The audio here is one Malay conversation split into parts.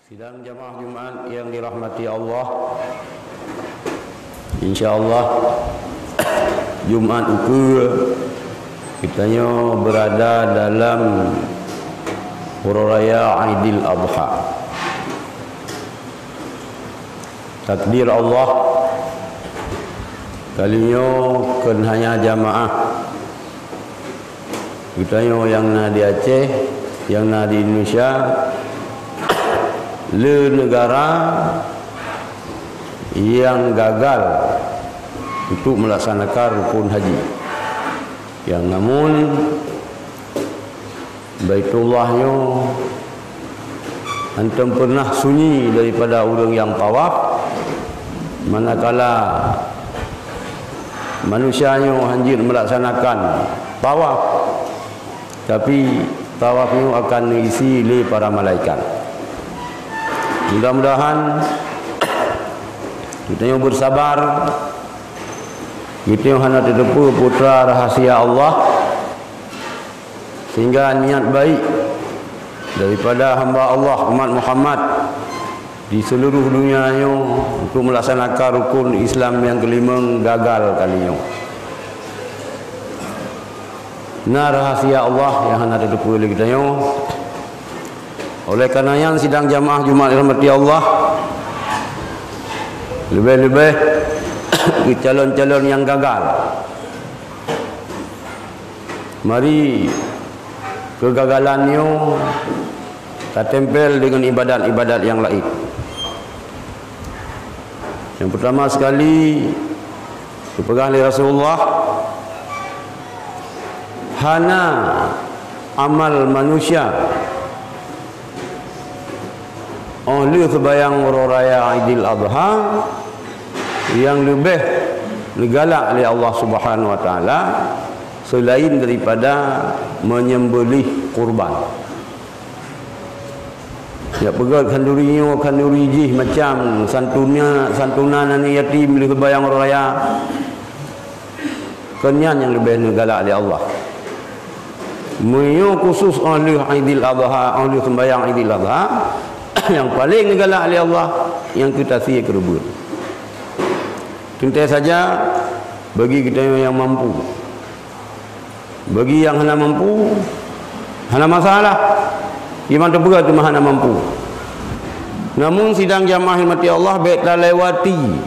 Sidang jamaah Jumaat yang dirahmati Allah, InsyaAllah Jumaat uku kitanya berada dalam Raya Aidil Adha. Takdir Allah kalinya kan hanya jamaah kitanya yang di Aceh, yang di Indonesia, le negara yang gagal untuk melaksanakan rukun haji, yang namun Baitullahnya antum pernah sunyi daripada orang yang tawaf, manakala manusianya hanjir melaksanakan tawaf, tapi tawafnya akan diisi oleh para malaikat. Mudah-mudahan kita yang bersabar, kita yang hendak terdepa putra rahasia Allah, sehingga niat baik daripada hamba Allah umat Muhammad di seluruh dunianya untuk melaksanakan rukun Islam yang kelima gagal kalinya. Nah, rahasia Allah yang hendak terdepa oleh kita yang. Oleh kerana yang sidang jamaah Jumaat dirahmati Allah, lebih-lebih calon-calon yang gagal, mari kegagalannya tak tempel dengan ibadat-ibadat yang lain. Yang pertama sekali dipegang oleh Rasulullah, hana amal manusia oleh sebayang Raya Aidil Adha yang lebih digalak oleh Allah Subhanahu wa taala selain daripada menyembelih kurban. Ya pegat kanduri jih macam santunan ni yatim oleh sebayang raya, kenyan yang lebih digalak oleh Allah. Menyo khusus oleh Aidil Adha, oleh sembayang Aidil Adha yang paling digalak oleh Allah yang kita sia kerubuan. Tentu saja bagi kita yang mampu, bagi yang hana mampu, hana masalah, iman terberat tu hana mampu. Namun sidang jamaah mati Allah baik dah lewati,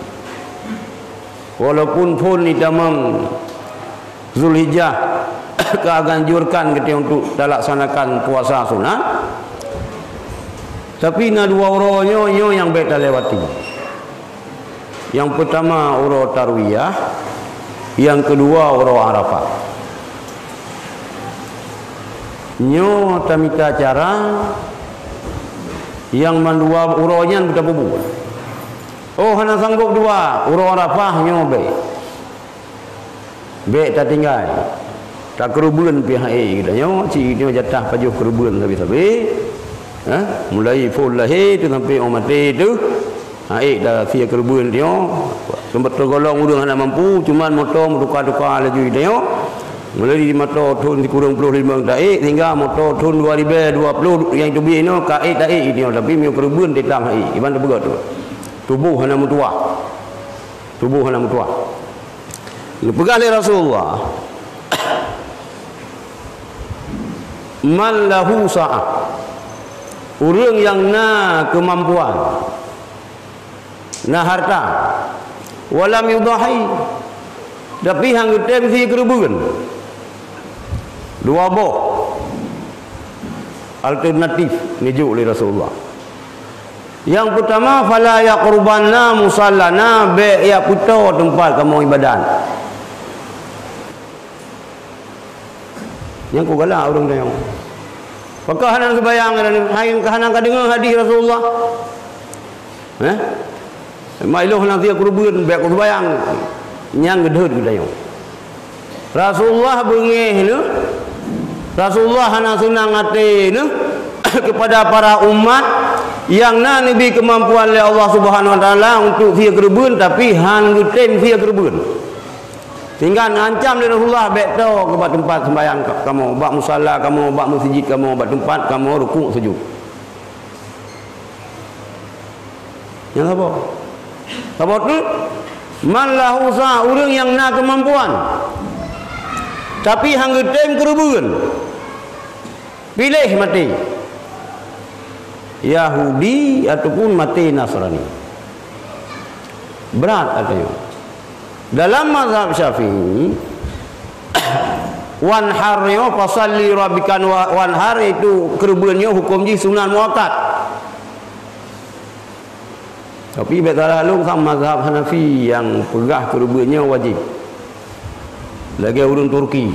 walaupun pun di dalam Zulhijjah keanjurkan kita untuk laksanakan puasa sunat, tapi na dua uronya yang baik dah lewati. Yang pertama uro tarwiyah, yang kedua uro Arafah. Nyo tamita cara yang mandua uronya kita bubu. Oh hana sanggup dua uro Arafah nyo baik tak tinggal. Tak kerubuan pihak kita nyo, cik dia jatah pajuh kerubuan habis-habis. Mulai full lahir tu sampai orang mati tu, dah sia kerubuan dia. Sempat tergolong udah nak mampu, cuman motor tukar-tukar laju dia. Mulai di motor turun di kurang 25 taik hingga motor turun 2020 yang tu biar no kaik taik dia, tapi meu kerubuan tetang iban tu begat tu. Tubuh hana mutua. Tubuh hana mutua. Pegang oleh Rasulullah, man lahu sa'ah, orang yang na kemampuan, na harta, walam yudahi, tapi hang getem si kerubuan. Dua boh alternatif nijuk oleh Rasulullah. Yang pertama, fala yaqrubanna musallana, be ya puto tempat kamu ibadat. Yang ku galak orang dia. Pakah hanang sebayang dan hanang ka dengar hadis Rasulullah. Mailoh nang dia kurban be ku sebayang nyang gedheut ku dayo. Rasulullah bengih nu. Rasulullah hana senang hati nu kepada para umat yang nabi kemampuan oleh Allah Subhanahu wa taala untuk via kurban, tapi han guten via kurban. Sehingga ngancam dari Rasulullah baik tahu ke tempat sembahyang kamu, bak musalla kamu, bak masjid kamu, bak tempat kamu rukuk sujud. Yang sabar. Sabar tu man lahu sa orang yang nak kemampuan. Tapi hangga time kerubuan. Pilih mati. Yahudi ataupun mati Nasrani. Berat katanya. Dalam mazhab Syafi'i wanhar yo fasalli rabbikan wanhar itu kerubuannya hukum ji sunat muakkad. Tapi betul lalu sama mazhab Hanafi yang pegah kerubuannya wajib. Lagi orang Turki.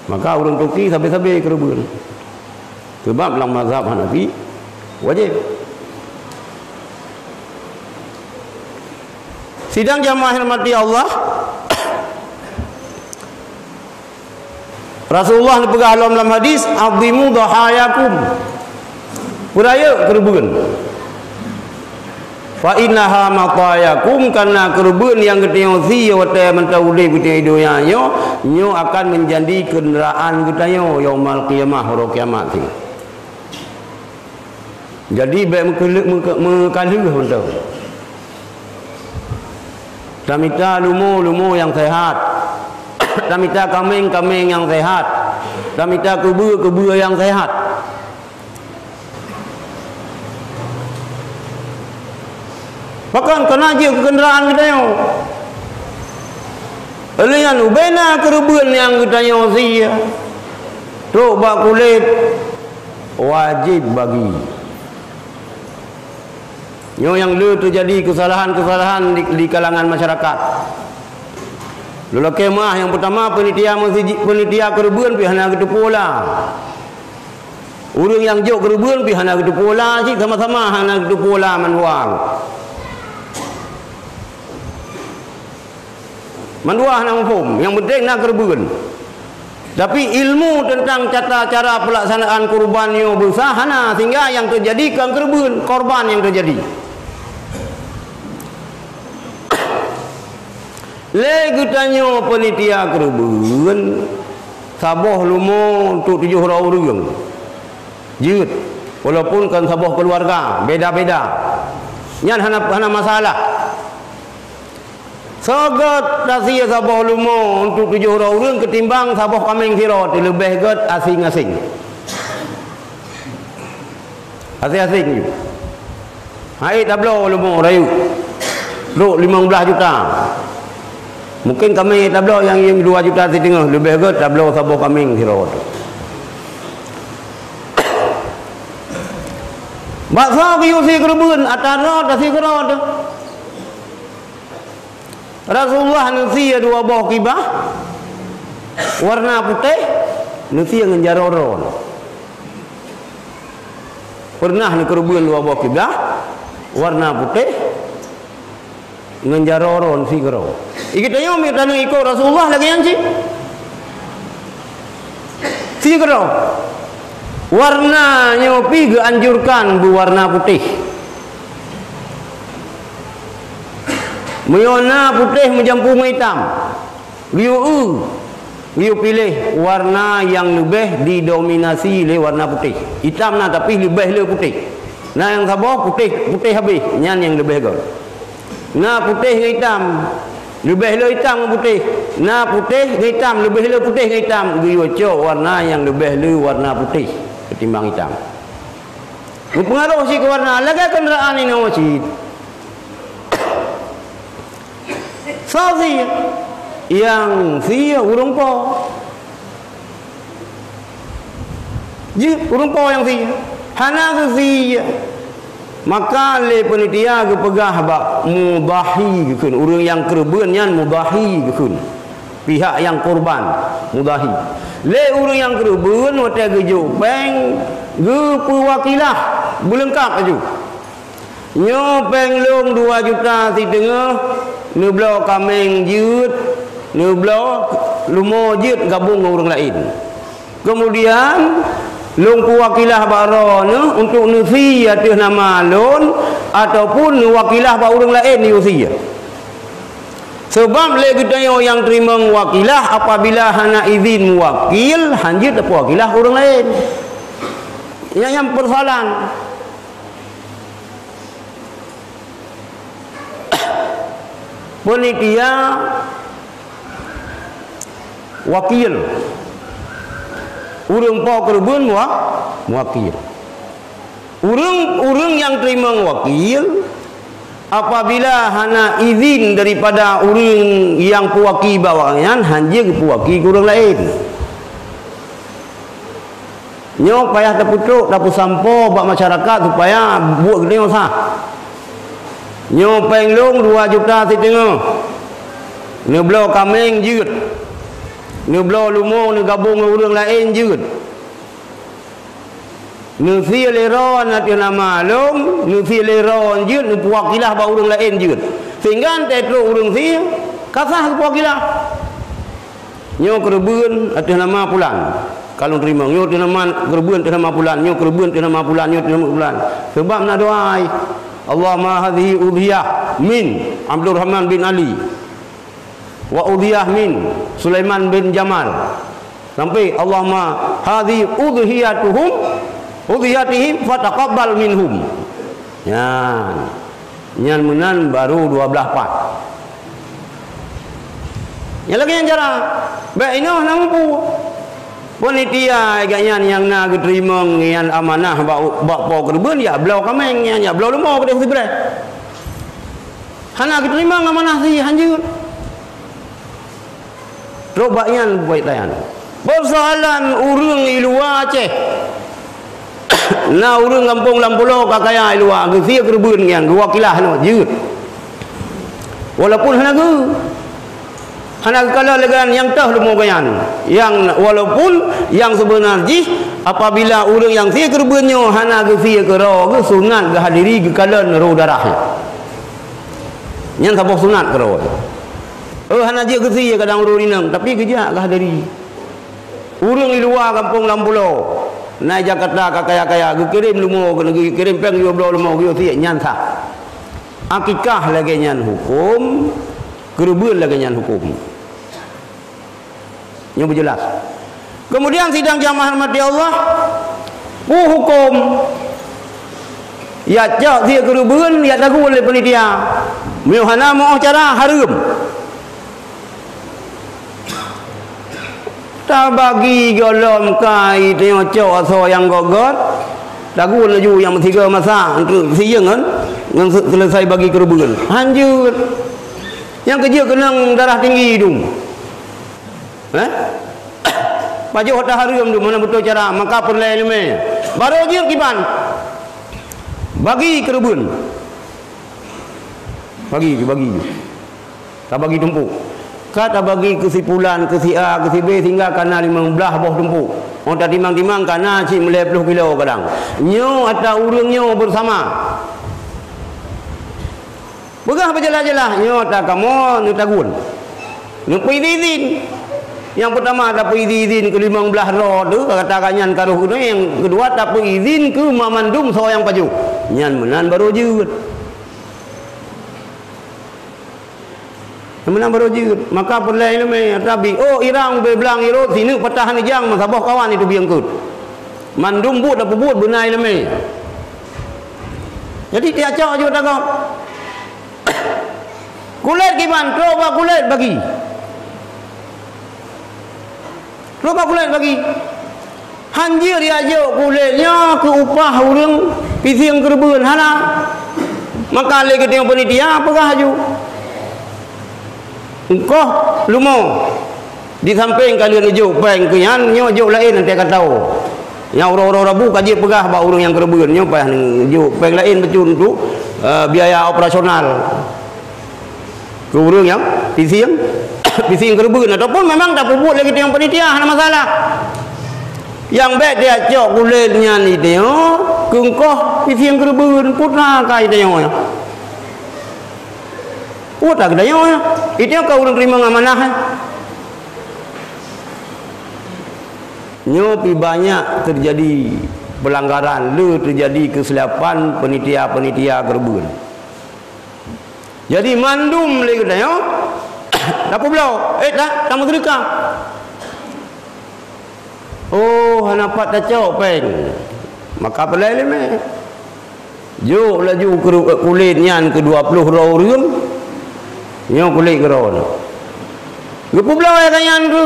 Maka orang Turki sampai-sampai kerubuan. Sebab dalam mazhab Hanafi wajib. Sidang jamaah hormati Allah. Rasulullah dipegah dalam hadis, "Azimu dhahayakum." Beraya kerubuan. Fa innaha matayakum, karena kerubuan yang ketemu si wate mentaude kita hidupnya nyo akan menjadi kenderaan kita yaumul qiyamah hari kiamat. Jadi baik mengkaluh mentau. Tamita lumu yang sehat. Tamita kambing yang sehat. Tamita kebu yang sehat. Bahkan kena je kenderaan kita yo. Elian ubena kerubuan yang kita yo sia. Tu bak kulit wajib bagi. Yo yang lu terjadi kesalahan-kesalahan di kalangan masyarakat. Lula kemah yang pertama penitia kerubuan pihana gitu pula. Urang yang jauh kerubuan pihana gitu pula sih sama-sama hana gitu pula manuang. Manuah nang hukum, yang penting nak kerubuan. Tapi ilmu tentang cara pelaksanaan kurban yo besar hana sehingga yang terjadi kan kerubuan, korban yang terjadi. Lagi tanya penitia kerubuan sabah lumo untuk 7 orang. Jut. Walaupun kan sabah keluarga, beda-beda. Nyan hana masalah. Sagat tasih sabah lumo untuk 7 orang ketimbang sabah kambing sirot lebih gat asing-asing. Asing-asing. Hai tablo lumo rayu. Duk 15 juta. Mungkin kami tablo yang 2 juta setengah lebih ke tablo sabuk kambing sirot. Bakso kiusi kerubuan atara tasih kerot. Rasulullah nusia 2 buah kibah warna putih, nusia ngenjaroron. Pernah ni kerubuan 2 buah kibah warna putih ngenjaroron si kero. Kita yo mi tanang ikut Rasulullah lagi yang si kero. Warnanya pi anjurkan berwarna putih. Meyona putih mencampur hitam. Liu pilih warna yang lebih didominasi oleh warna putih. Hitam nah tapi lebih le putih. Nah yang sabah putih habis. Nyan yang lebih gol. Nah putih hitam lebih le hitam putih. Nah putih hitam lebih le putih hitam. Liu cok warna yang lebih le warna putih ketimbang hitam. Berpengaruh si ke warna. Lagi kenderaan ini masjid. Sazi yang sia urang po. Ji urang po yang sia. Hana ke sia. Maka le penitia ke pegah bak mudahi ke kun. Urang yang kerubuan nyan mudahi ke kun. Pihak yang korban mudahi. Le urang yang kerubuan wate ke jopeng ge perwakilah belengkap aju. Nyo peng long 2 juta setengah. Nublo kambing jut, nublo lumo jut gabung dengan orang lain. Kemudian lung wakilah barone untuk nusi atas nama lon ataupun wakilah ba orang lain nusi. Sebab le kita yang terima wakilah apabila hana izin wakil hanjit apa wakilah orang lain. Yang persoalan penitia wakil urang po kerubuan wakil urang yang terima wakil apabila hana izin daripada urang yang puwaki bawangan hanya puwaki urang lain nyo payah terputuk dapu sampo bak masyarakat supaya buat gede sah nyo penglong 2 juta setengah ne belo kameng jeut ne belo lumo ne gabung dengan urang lain jeut ne si lero na nama long ne si lero jeut ne puwakilah ba urang lain jeut sehingga tetro urang si kasah puwakilah nyo kerebeun atas nama pulan kalau terima nyo atas nama kerebeun atas nama pulan nyo kerebeun atas nama pulan nyo atas nama pulan sebab nak doai Allahumma hadhihi udhiyah min Abdul Rahman bin Ali wa udhiyah min Sulaiman bin Jamal sampai Allahumma hadhihi udhiyatihim fataqabbal minhum nyan menan baru 12 part yang lagi yang cara baik inoh nampu panitia agaknya yang nak terima yang amanah bak po kerben ya belau kameng ya belau lemau ke dia berai hana terima amanah si hanjut robaknya baik tayan persoalan urang ilua Aceh na urang kampung Lampulo kakaya ilua ke sia kerben yang wakilah no jeut walaupun hana kala legan yang tah lumo kayan yang walaupun yang sebenarnya apabila urang yang sia kerbenyo hana ge sia kero ge sunat ge hadiri ge kalan ro darah nyan sabok sunat kero hana je ge sia kadang ro ninang tapi geja ge hadiri urang di luar kampung Lampulo naik Jakarta kakaya-kaya ge kirim lumo ke negeri kirim peng yo blo lumo ge sia nyan sah akikah lagi nyan hukum kerben lagi nyan hukum yang berjelas. Kemudian sidang jamaah mati Allah hukum ya cak dia kerubun ya dagu oleh penitia muhana mau cara harum tak bagi golom kai tengok cak so yang gogot dagu laju yang tiga masa untuk siang kan selesai bagi kerubun hanjut yang kerja kenang darah tinggi hidung Paju hotel harum tu mana betul cara maka perlai leme baru je kiban bagi kerubun bagi tak bagi tumpuk kata bagi kesimpulan ke si A ke si B sehingga kana 15 buah tumpuk orang tak timang-timang kana cik 10 kilo kadang nyo atau urang nyo bersama begah berjelah-jelah nyo tak kamu nyo tagun nyo izin yang pertama tak izin ke 15 roh tu kata kanyan karuh tu yang kedua tak izin ke mamandum soang paju nyan menan baru jeut menan baru jeut maka perlai leme tabi oh irang be belang irot sini patahan jang masabah kawan itu biangkut mandum but apa but benai leme jadi dia cak je tak kulit kiban coba kulit bagi lupa kulit bagi hanjir dia aja kulitnya ke upah urang pising kerben hana maka lagi tengok penitia apakah aju engkau lumo di samping kalian ujuk peng kenyan nyo ujuk lain nanti akan tahu yang orang-orang rabu kaji pegah ba urang yang kerben nyo payah ujuk peng lain betul tu biaya operasional ke urang yang pising kerben ataupun memang tak perbuat lagi dengan penitia ada masalah yang baik dia cok kulitnya ni dia kengkoh pising kerben putra kai dia ya putra dia ya itu kau urang terima amanah nyopi banyak terjadi pelanggaran terjadi kesilapan penitia kerben jadi mandum lagi dia Dapat belau, dah, tamu sedekah. Oh, hanapat dah cok peng. Maka pelai leme. Juk laju kulit nyan ke 20 orang. Nyo kulit geron. Gepu belah kayan tu.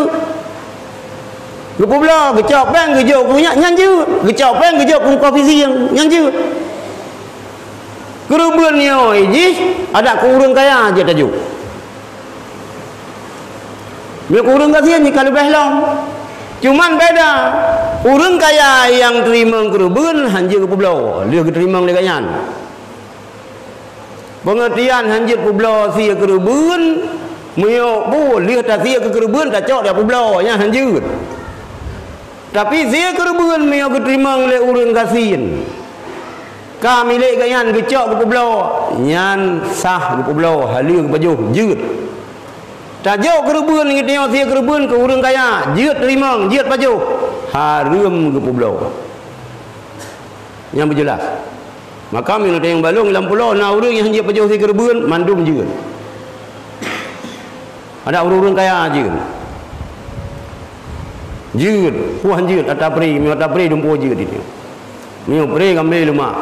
Gepu belah gecok bang gejok punya nyanju. Gecok bang gejok pun kopi siang nyanju. Kerubuan nyo iji ada kurang kaya aja tajuk. Bila kurang kasihan ni kalau behlong. Cuman beda. Orang kaya yang terima kerubuan hanya gepu belah. Dia terima oleh kayan. Pengertian hanjit publa sia kerubuan meo bu lihat tak sia ke kerubuan tak cok dia publa nya hanjit. Tapi sia kerubuan meo keterima oleh urang kasihin. Ka milik kayan gecok ke publa nyan sah ke publa halia ke bajuh jeut. Tak jauh kerubuan ni dia sia kerubuan ke urang kaya jeut terima jeut bajuh haram ke publa. Yang berjelas. Maka minat yang balung dalam pulau na orang yang hanya pejauh si kerubuan mandum je. Ada orang-orang kaya je. Je, puan je tak peri, mi tak peri dumpo je dia. Mi peri kambing lemak.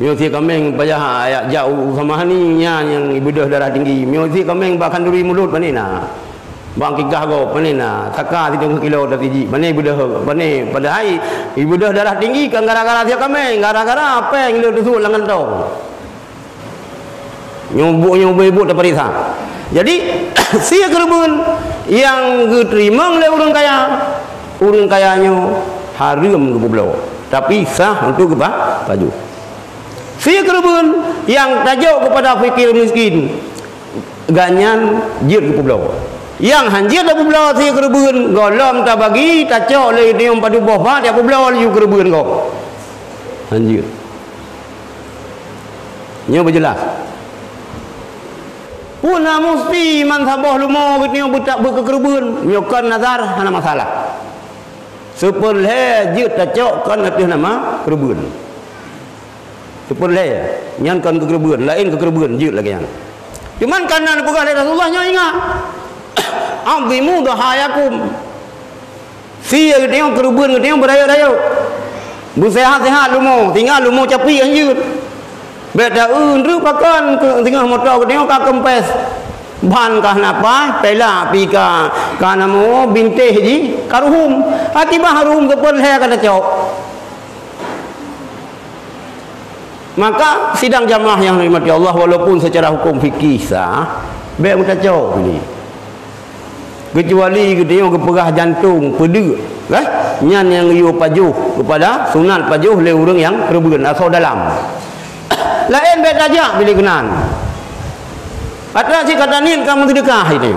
Mi si kambing payah ayak jauh sama ni yang ibu dah darah tinggi. Mi si kambing bahkan duri mulut panina. Bang kigah go panina, taka 3 kilo dah tiji. Pane ibu dah, pane pada hari ibu dah darah tinggi kan gara-gara dia kambing, gara-gara apa yang dia tusuk lengan tau. Nyobok ibu tak perisa. Jadi sia kerubuan yang diterima oleh orang kayanya haram ke pulau. Tapi sah untuk apa? Baju. Sia kerubuan yang tajuk kepada fikir miskin ganyan jir ke pulau. Yang hanjir dah pula sia kerubuan golom tak bagi tak cok le dia padu boh dia pula you kerubuan kau. Hanjir. Nyo berjelas. Puna mesti man sabah lumo nyo butak berkerubuan nyo kan nazar hana masalah. Sepul he jut tak cok kan atus nama kerubuan. Sepul he nyan kan kerubuan lain kerubuan jut lagi yang. Cuman karena pegah dari Rasulullah nyo ingat azimu dahayakum sia dia kerubuan dia berayo-rayo bersehat-sehat lumo tinggal lumo capi anjut beda ru pakan tengah motor dia ka kempes ban kah napa pela pika kana mo binteh ji karuhum hati baharum kepon he kana cok. Maka sidang jamaah yang dirahmati Allah walaupun secara hukum fikih sah be mutacok ni kecuali dia keperah jantung peda kan nyan yang you pajuh kepada sunat pajuh le urang yang kerubuan atau dalam lain bet aja bila kenan ada si kata ni kamu sedekah itu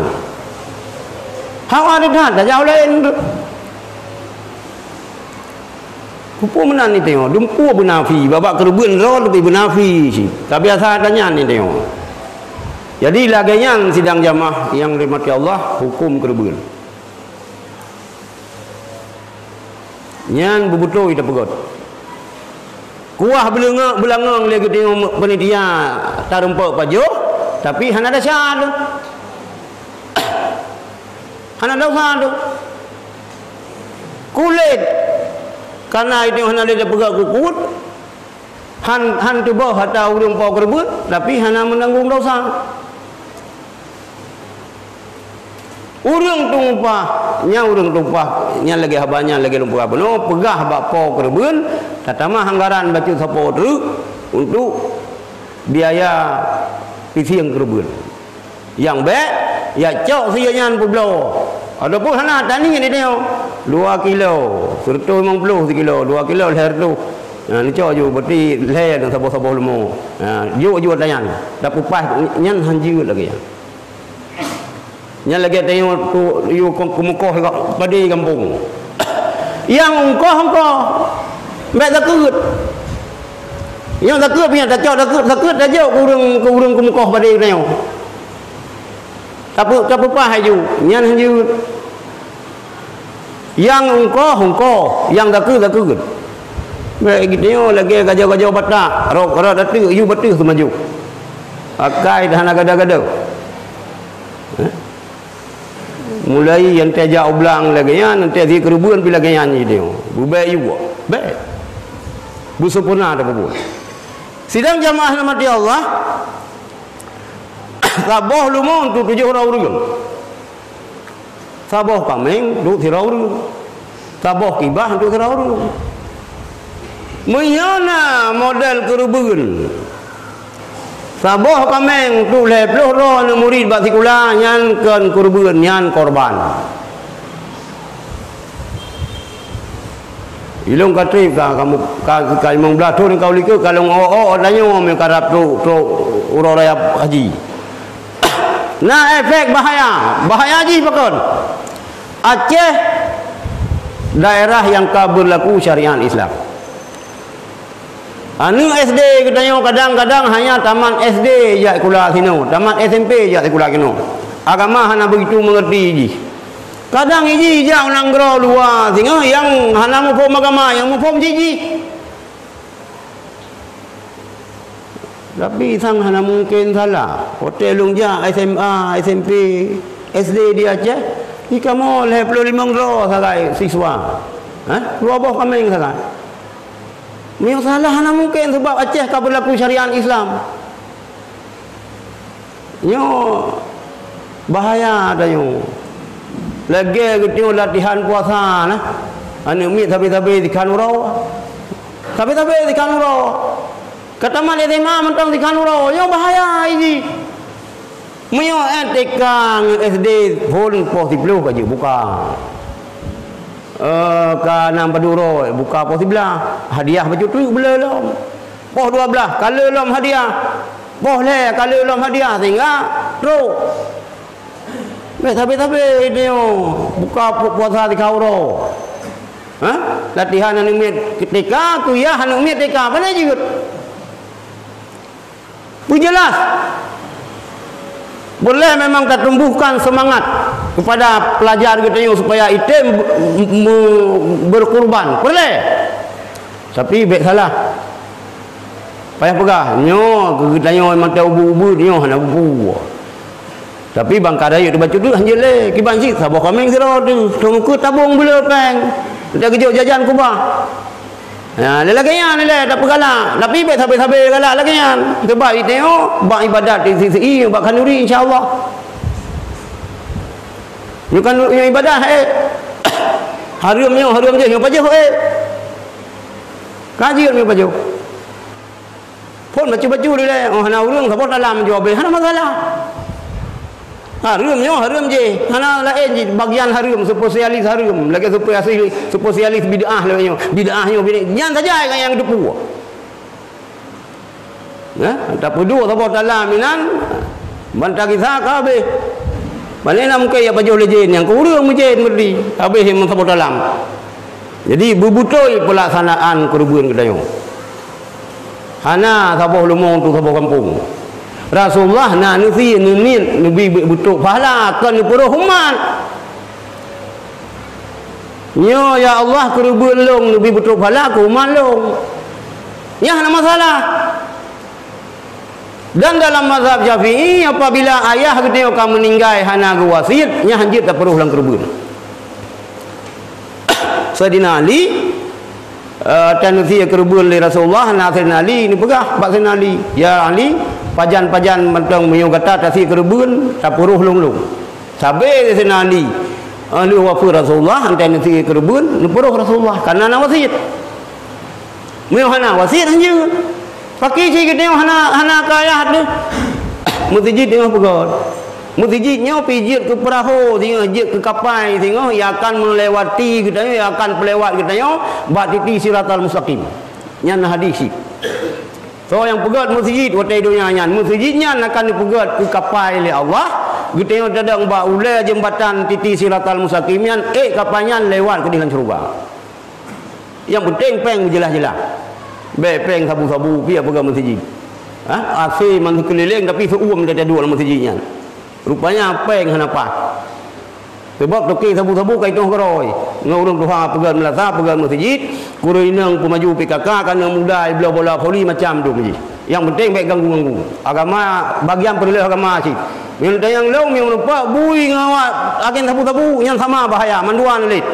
hawa ada jauh lain kupu menan ni tengok dumpu benafi babak kerubuan ro lebih benafi si tak biasa tanya ni tengok. Jadi laganya sidang jamaah yang dirahmati Allah hukum kerubuan. Nyan bebuto ita pegot. Kuah belangang lagi tengok penitia tarumpak pajuh tapi hana ada syad. Hana ada syad. Kulit karena itu hana ada pegat kukut. Han tu bawah atau urang pau kerubuan tapi hana menanggung dosa. Urang tumpah nya lagi habanya lagi lumpur apa no pegah bak po kerubuan tatama anggaran baca sapo terus untuk biaya pisiang kerubuan yang baik ya cok sia nyan publo adapun hana tani ni dia 2 kilo serta 50 kilo 2 kilo leher tu ni cok ju berarti leher dan sapo-sapo lemo yo ju tanyan dapat pas nyan hanjir lagi ya. Nya lagi tengok tu you kumukoh pada kampung. Yang engkau mek takut. Yang takut punya tak takut dah jauh kurang kumukoh pada tengok. Tak apa haju. Nya haju. Yang engkau yang takut. Mek gitu lagi gajau-gajau batak. Rok datu you betul tu maju. Akai dah nak gada-gada. Mulai yang terjak oblang lagi ya nanti di kerubuan bila gaya ni dia bubai juga baik bu sempurna ada apa sidang jamaah rahmati Allah Sabah lumon tu 7 orang. Sabah kameng tu 3 orang. Sabah kibah tu 3 orang. Menyana model kerubun. Sabah kameng tu 20 orang murid bak sekolah nyan kan kerubun nyan korban. Ilung katri kamu kamu belah tu kau liku kalau danyo me karap tu urang raya haji. Nah efek bahaya haji pakon. Aceh daerah yang berlaku syariat Islam. Anu SD katanya kadang-kadang hanya taman SD je sekolah sino, taman SMP je sekolah kino. Agama hana begitu mengerti ji. Kadang iji je orang gero luar sehingga yang hana mufhum agama, yang mufhum jiji. Tapi sang hana mungkin salah. Hotel Lungja, SMA, SMP, SD di Aceh, ni kamu 25 gero sagai siswa. Dua buah kambing sagai. Yang salah hana mungkin sebab Aceh ka berlaku syariat Islam. Nyo bahaya dayo. Lagi kita latihan puasa nah. Anu mi tapi di Kanurau. Tapi di Kanurau. Kata mana tema mentang di Kanurau, yo bahaya ini. Mio etikang SD pun positif aja buka. Ka nang Paduro buka positif hadiah baju tu belum. Poh 12 kalau lom hadiah. Poh le kalau lom hadiah sehingga terus tapi dia buka puasa di Kauro. Latihan anu mit ketika kuliah anu mit ketika apa lagi juga. Jelas. Boleh memang kita tumbuhkan semangat kepada pelajar kita supaya item berkorban. Boleh. Tapi baik salah. Payah pegah. Nyo kita mata ubu-ubu nyo hana ubu. Tapi bang kadai tu baca tu hanya le kiban sik sabah kameng sira tu tungku tabung bela peng kita kejut jajan kubah le lagian le tak pergala tapi baik sabar galak lagian sebab tengok bak ibadat di sisi bak kanuri insyaallah you kan ibadah harum je yang pajak kaji ni pajak pun baju dia le hana urang sabot dalam jawab hana masalah. Harum je. Hana lain je bagian harum spesialis harum. Lagi spesialis bid'ah lah bid'ahnya jangan saja yang depu. Tak perlu sabot dalam minan bantah kisah ka habis. Balena mungkin ya baju lejin yang kurang mujin berdi habis yang sabot dalam. Jadi berbutoi pelaksanaan kerubun kedayo. Hana sabah lumong tu sabah kampung. Rasulullah na nusi nunin nabi butuh pahala kan pura human. Nyo ya Allah kerubun long nabi butuh pahala ku human long. Ya hana masalah. Dan dalam mazhab Syafi'i apabila ayah kita akan meninggal hana wasiat nya hanjit tak perlu lang kerubun. Sayyidina Ali tanusi kerubun li Rasulullah na Sayyidina Ali ni pegah Pak Sayyidina Ali. Ya Ali pajan-pajan mentang menyong kata tasi kerubun tak puruh long-long. Sabe Sayyidina Ali. Ali wafu Rasulullah antai nasi kerubun ni puruh Rasulullah karena nama wasiat. Menyong hana wasiat hanya. Pakai cik kita hana kaya tu. Mutijid tengah pegot. Mutijidnya pijit ke perahu, tengah jit ke kapal, tengah ia akan melewati kita, ia akan pelewat kita, batiti siratal mustaqim. Nyan hadis. So yang pegat masjid watai dunia nyan masjidnya akan dipegat ke kapal oleh Allah kita yang dadang ba ulai jembatan titi siratal mustaqim nyan kapalnya lewat ke dalam syurga. Yang penting peng jelas-jelas be peng sabu-sabu pi apa masjid AC man keliling tapi seuam dia dua dalam masjidnya rupanya peng hanapat sebab toki sabu-sabu kai tu geroi ngurung tuha pegang melata pegang masjid kurinang pemaju PKK kana mudai bola voli macam tu masjid yang penting baik ganggu-ganggu agama bagian perlu agama sih yang long yang lupa bui ngawat agen sabu-sabu yang sama bahaya manduan lelit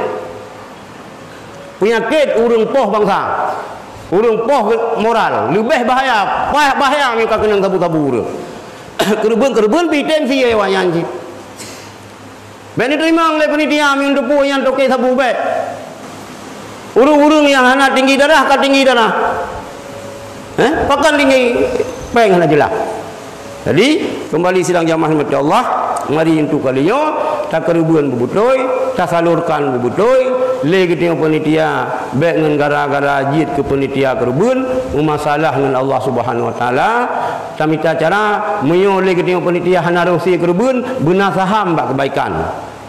penyakit urung poh bangsa urung poh moral lebih bahaya bahaya mereka kena sabu-sabu tu kerubun pitensi ya wayan ji. Bani terima oleh penitia yang depu yang toke sabu baik. Urung-urung yang anak tinggi darah ke tinggi darah. Pakan tinggi peng nak jelas. Jadi kembali sidang jamaah rahmat Allah, mari untuk kalinya tak kerubun bubutoi, tak salurkan bubutoi, le kita penitia baik dengan gara-gara jid ke penitia kerubun, masalah dengan Allah Subhanahu wa taala. Tamita cara menyo le kita penitia hanarusi kerubun benar saham bak kebaikan.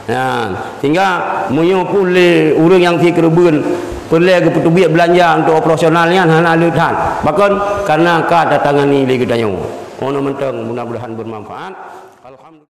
Ya, sehingga menyo pule urang yang si kerubun perlu ke petubiak belanja untuk operasionalnya hana leuthan. Bahkan karena ka datangani le kita nyo. Ono mentang mudah-mudahan bermanfaat. Alhamdulillah.